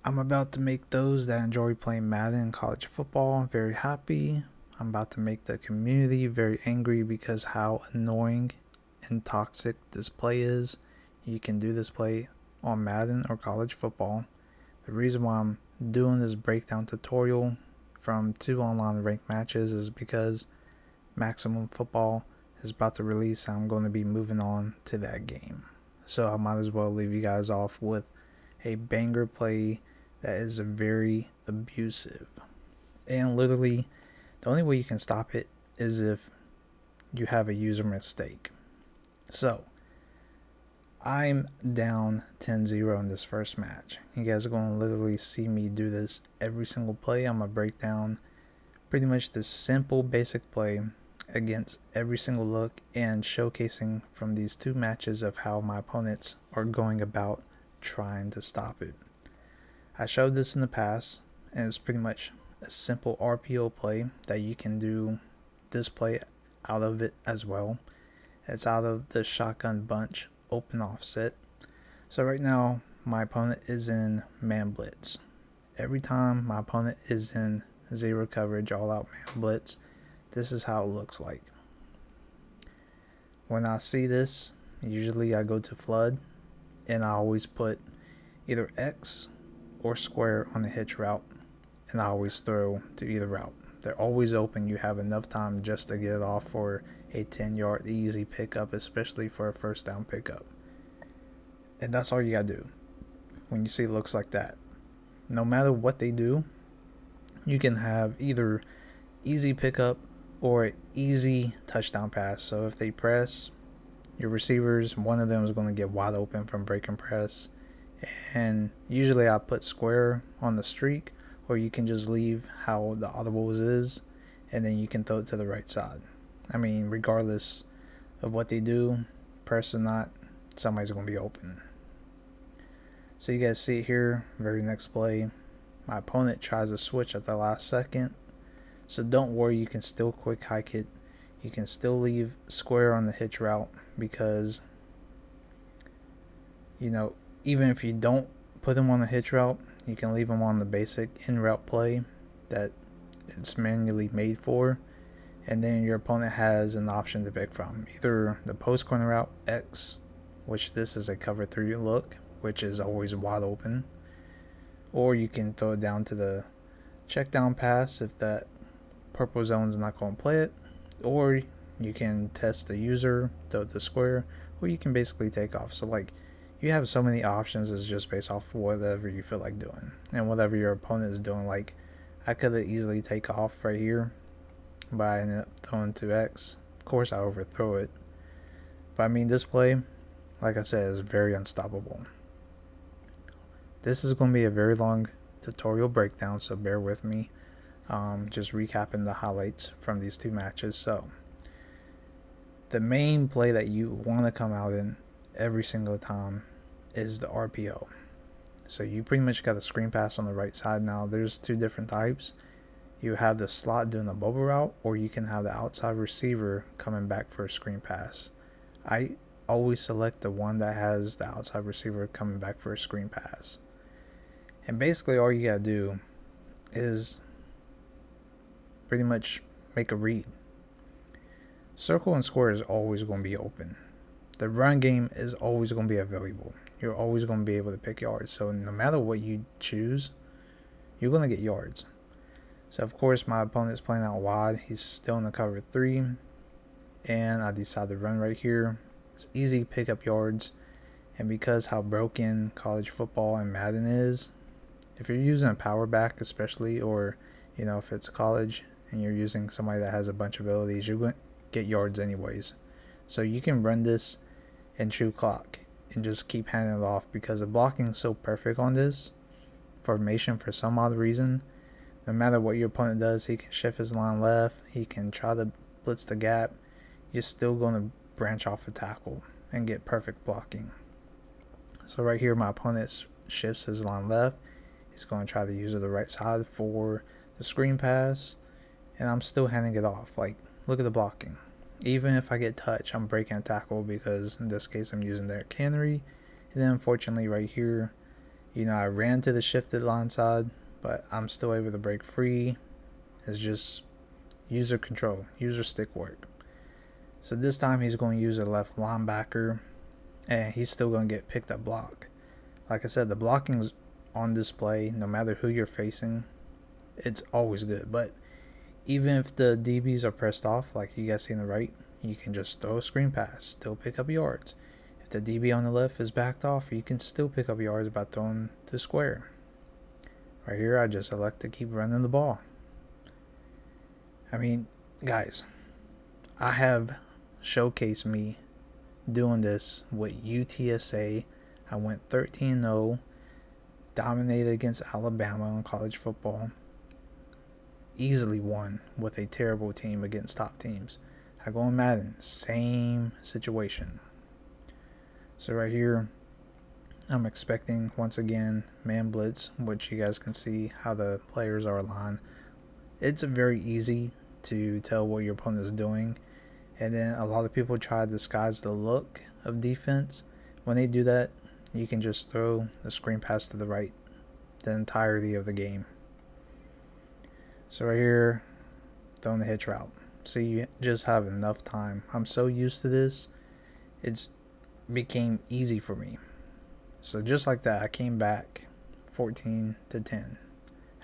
I'm about to make those that enjoy playing Madden and college football very happy. I'm about to make the community very angry because how annoying and toxic this play is. You can do this play on Madden or college football. The reason why I'm doing this breakdown tutorial from 2 online ranked matches is because Maximum Football is about to release and I'm going to be moving on to that game. So I might as well leave you guys off with a banger play that is very abusive. And literally, the only way you can stop it is if you have a user mistake. So, I'm down 10-0 in this first match. You guys are going to literally see me do this every single play. I'm going to break down pretty much this simple basic play against every single look and showcasing from these 2 matches of how my opponents are going about trying to stop it. I showed this in the past, and it's pretty much a simple RPO play that you can do this play out of it as well. It's out of the shotgun bunch open offset. So right now, my opponent is in man blitz. Every time my opponent is in zero coverage, all out man blitz, this is how it looks like. When I see this, usually I go to flood, and I always put either X or square on the hitch route, and I always throw to either route. They're always open. You have enough time just to get it off for a 10-yard easy pickup, especially for a first down pickup. And that's all you gotta do when you see looks like that. No matter what they do, you can have either easy pickup or easy touchdown pass. So if they press, your receivers, one of them is going to get wide open from break and press. And usually I put square on the streak, or you can just leave how the audibles is, and then you can throw it to the right side. I mean, regardless of what they do, press or not, somebody's going to be open. So you guys see it here, very next play. My opponent tries to switch at the last second. So don't worry, you can still quick hike it. You can still leave square on the hitch route because, even if you don't put them on the hitch route, you can leave them on the basic in route play that it's manually made for. And then your opponent has an option to pick from. Either the post corner route X, which this is a cover 3 look, which is always wide open. Or you can throw it down to the check down pass if that purple zone's not going to play it. Or you can test the user, throw it to square, or you can basically take off. So you have so many options. It's just based off whatever you feel like doing and whatever your opponent is doing. Like I could have easily take off right here, but I ended up throwing to X. Of course I overthrow it, but I mean this play, like I said, is very unstoppable. This is going to be a very long tutorial breakdown, so bear with me. Just recapping the highlights from these 2 matches. So the main play that you want to come out in every single time is the RPO. So you pretty much got a screen pass on the right side. Now there's 2 different types. You have the slot doing the bubble route, or you can have the outside receiver coming back for a screen pass. I always select the one that has the outside receiver coming back for a screen pass. And basically all you gotta do is pretty much make a read. Circle and square is always going to be open. The run game is always going to be available. You're always going to be able to pick yards. So no matter what you choose, you're going to get yards. So of course my opponent's playing out wide. He's still in the cover 3. And I decide to run right here. It's easy to pick up yards. And because how broken college football and Madden is, if you're using a power back especially, or if it's college and you're using somebody that has a bunch of abilities, you're going to get yards anyways. So you can run this in true clock and just keep handing it off because the blocking is so perfect on this formation for some odd reason. No matter what your opponent does, he can shift his line left, he can try to blitz the gap, you're still going to branch off a tackle and get perfect blocking. So right here my opponent shifts his line left. He's going to try to use the right side for the screen pass, and I'm still handing it off. Look at the blocking. Even if I get touched, I'm breaking a tackle because in this case I'm using their cannery. And then unfortunately right here, I ran to the shifted line side, but I'm still able to break free. It's just user control, user stick work. So this time he's going to use a left linebacker, and he's still going to get picked up block. Like I said, the blocking's on display no matter who you're facing. It's always good. But even if the DBs are pressed off, like you guys see on the right, you can just throw a screen pass, still pick up yards. If the DB on the left is backed off, you can still pick up yards by throwing to square. Right here, I just elect to keep running the ball. I mean, guys, I have showcased me doing this with UTSA. I went 13-0, dominated against Alabama in college football. Easily won with a terrible team against top teams. I go in Madden, same situation. So right here, I'm expecting once again man blitz, which you guys can see how the players are aligned. It's very easy to tell what your opponent is doing, and then a lot of people try to disguise the look of defense. When they do that, you can just throw the screen pass to the right the entirety of the game. So right here, throwing the hitch route. So you just have enough time. I'm so used to this, it's became easy for me. So just like that, I came back 14-10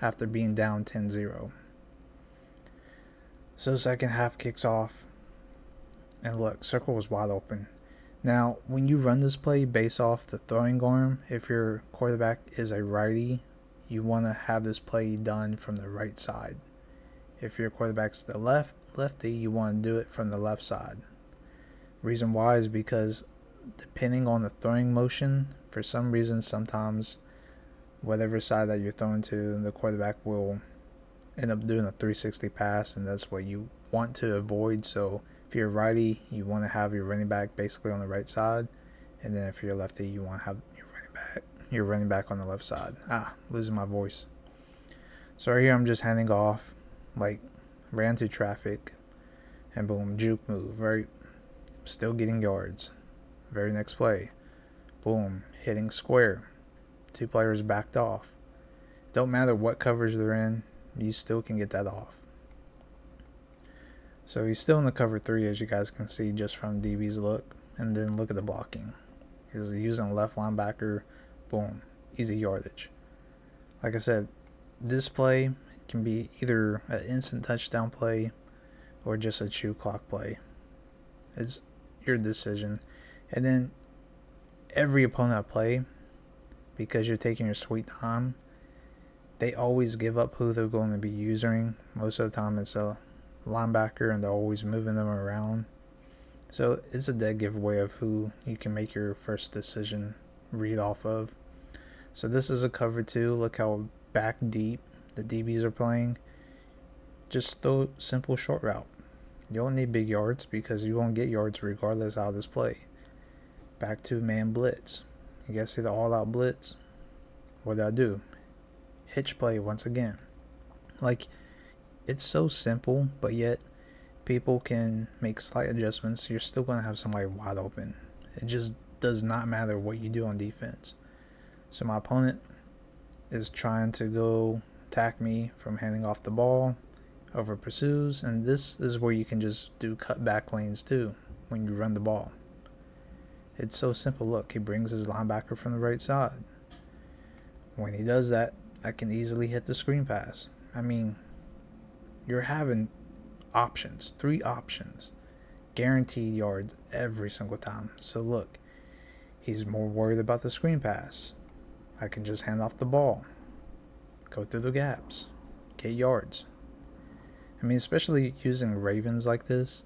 after being down 10-0. So second half kicks off, and look, circle was wide open. Now, when you run this play based off the throwing arm, if your quarterback is a righty, you want to have this play done from the right side. If your quarterback's the lefty, you want to do it from the left side. Reason why is because depending on the throwing motion, for some reason, sometimes whatever side that you're throwing to, the quarterback will end up doing a 360 pass, and that's what you want to avoid. So if you're righty, you want to have your running back basically on the right side, and then if you're lefty, you want to have your running back on the left side. Losing my voice. So right here, I'm just handing off, like ran through traffic, and boom, juke move, right? Still getting yards. Very next play, boom, hitting square. 2 players backed off. Don't matter what coverage they're in, you still can get that off. So he's still in the cover 3, as you guys can see just from DB's look. And then look at the blocking. He's using left linebacker, boom, easy yardage. Like I said, this play can be either an instant touchdown play or just a chew clock play. It's your decision. And then every opponent I play, because you're taking your sweet time, they always give up who they're going to be using. Most of the time it's a linebacker, and they're always moving them around. So it's a dead giveaway of who you can make your first decision read off of. So this is a cover 2. Look how back deep the DBs are playing. Just throw simple short route. You don't need big yards because you won't get yards regardless of how this play. Back to man blitz. You guys see the all-out blitz? What did I do? Hitch play once again. Like, it's so simple, but yet people can make slight adjustments. You're still going to have somebody wide open. It just does not matter what you do on defense. So my opponent is trying to go attack me from handing off the ball, over pursues, and this is where you can just do cut back lanes too when you run the ball. It's so simple. Look, he brings his linebacker from the right side. When he does that, I can easily hit the screen pass. I mean, you're having options, 3 options, guaranteed yards every single time. So look, he's more worried about the screen pass. I can just hand off the ball, go through the gaps, get yards. I mean, especially using Ravens like this,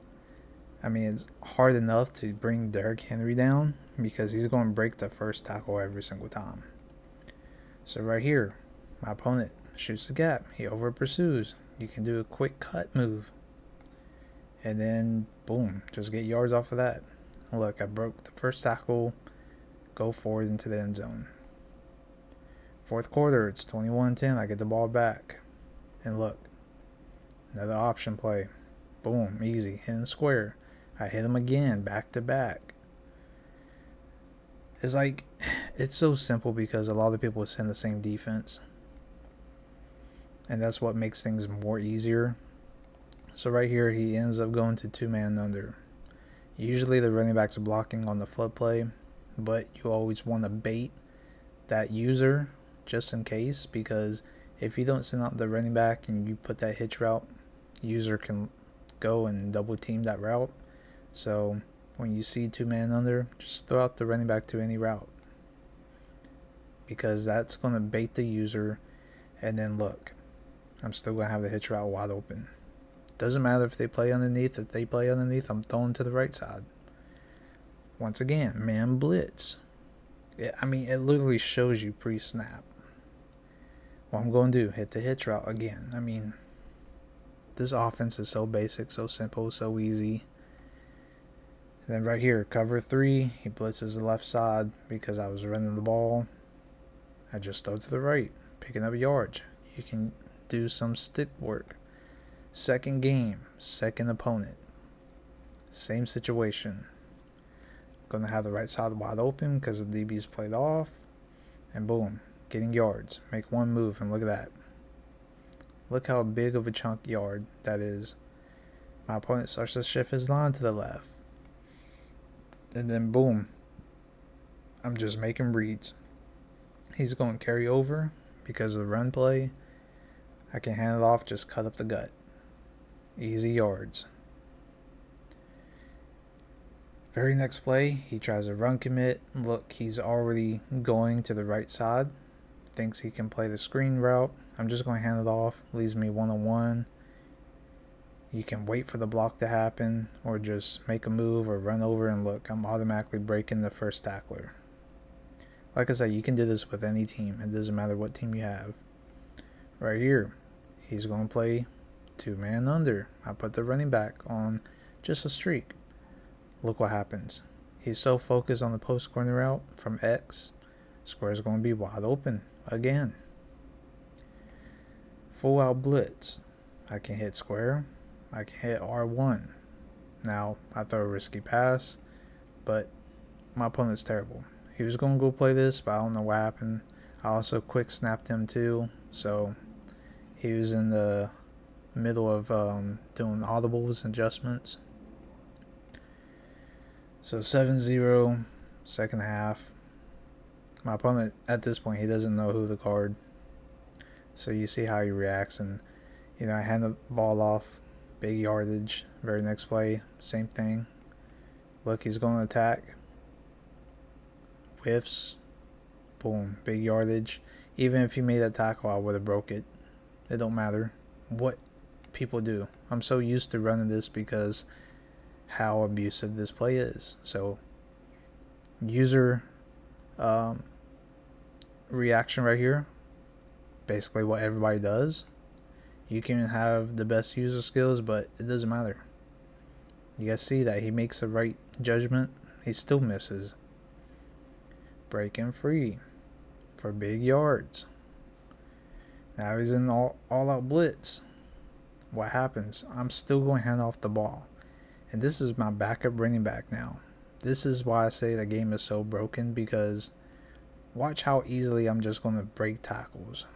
I mean, it's hard enough to bring Derrick Henry down because he's going to break the first tackle every single time. So right here, my opponent shoots the gap. He over pursues. You can do a quick cut move. And then, boom, just get yards off of that. Look, I broke the first tackle, go forward into the end zone. Fourth quarter, it's 21-10. I get the ball back. And look, another option play. Boom, easy, hitting square. I hit him again, back to back. It's like, It's so simple because a lot of people send the same defense, and that's what makes things more easier. So right here, he ends up going to 2-man under. Usually the running back's blocking on the flip play, but you always want to bait that user just in case, because if you don't send out the running back and you put that hitch route, user can go and double team that route. So when you see 2-man under, just throw out the running back to any route, because that's going to bait the user. And then look, I'm still going to have the hitch route wide open. Doesn't matter if they play underneath. If they play underneath, I'm throwing to the right side. Once again, man blitz. It literally shows you pre-snap. What I'm going to do, hit the hitch route again. This offense is so basic, so simple, so easy. And then right here, cover 3, he blitzes the left side because I was running the ball. I just throw to the right, picking up yards. You can do some stick work. Second game, second opponent. Same situation. Gonna have the right side wide open because the DB's played off. And boom, getting yards. Make one move and look at that. Look how big of a chunk yard that is. My opponent starts to shift his line to the left. And then boom, I'm just making reads. He's going to carry over because of the run play. I can hand it off, just cut up the gut. Easy yards. Very next play, he tries a run commit. Look, he's already going to the right side. Thinks he can play the screen route. I'm just going to hand it off. Leaves me one-on-one. You can wait for the block to happen or just make a move or run over, and look, I'm automatically breaking the first tackler. Like I said, you can do this with any team. It doesn't matter what team you have. Right here, he's going to play 2-man under. I put the running back on just a streak. Look what happens. He's so focused on the post corner route from X. Square is going to be wide open again. Full out blitz. I can hit square. I can hit R1. Now, I throw a risky pass, but my opponent's terrible. He was going to go play this, but I don't know what happened. I also quick snapped him too, so he was in the middle of doing audibles and adjustments. So 7-0, second half. My opponent, at this point, he doesn't know who to guard. So you see how he reacts, and I hand the ball off, big yardage. Very next play, same thing. Look, he's going to attack. Whiffs. Boom, big yardage. Even if he made that tackle, I would have broke it. It don't matter what people do. I'm so used to running this because how abusive this play is. So user reaction right here, basically what everybody does. You can have the best user skills, but it doesn't matter. You guys see that he makes the right judgment. He still misses. Breaking free for big yards. Now he's in all out blitz. What happens? I'm still going to hand off the ball. And this is my backup running back now. This is why I say the game is so broken, because watch how easily I'm just going to break tackles.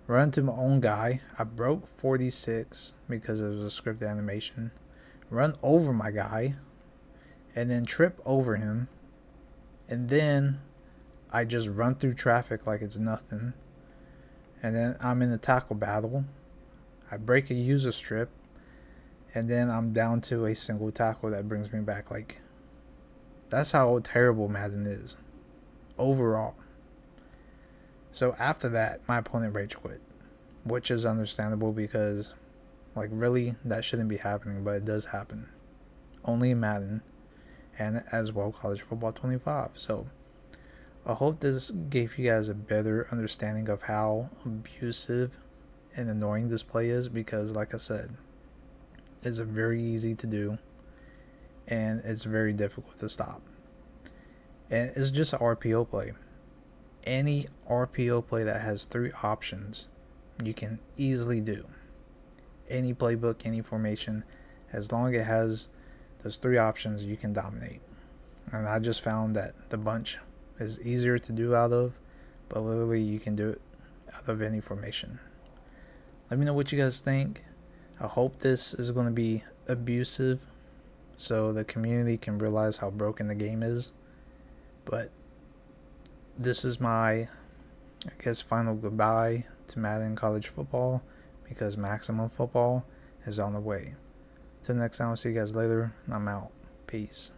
Run to my own guy. I broke 46 because it was a scripted animation. Run over my guy. And then trip over him. And then I just run through traffic like it's nothing. And then I'm in a tackle battle. I break a user strip. And then I'm down to a single tackle that brings me back. Like, that's how terrible Madden is overall. So after that, my opponent rage quit, which is understandable because, like, really, that shouldn't be happening, but it does happen. Only in Madden, and as well College Football 25. So I hope this gave you guys a better understanding of how abusive and annoying this play is, because, like I said, it's very easy to do, and it's very difficult to stop. And it's just an RPO play. Any RPO play that has 3 options, you can easily do. Any playbook, any formation, as long as it has those 3 options, you can dominate. And I just found that the bunch is easier to do out of, but literally you can do it out of any formation. Let me know what you guys think. I hope this is going to be abusive so the community can realize how broken the game is. But this is my, I guess, final goodbye to Madden college football, because maximum football is on the way. Till next time, I'll see you guys later. I'm out. Peace.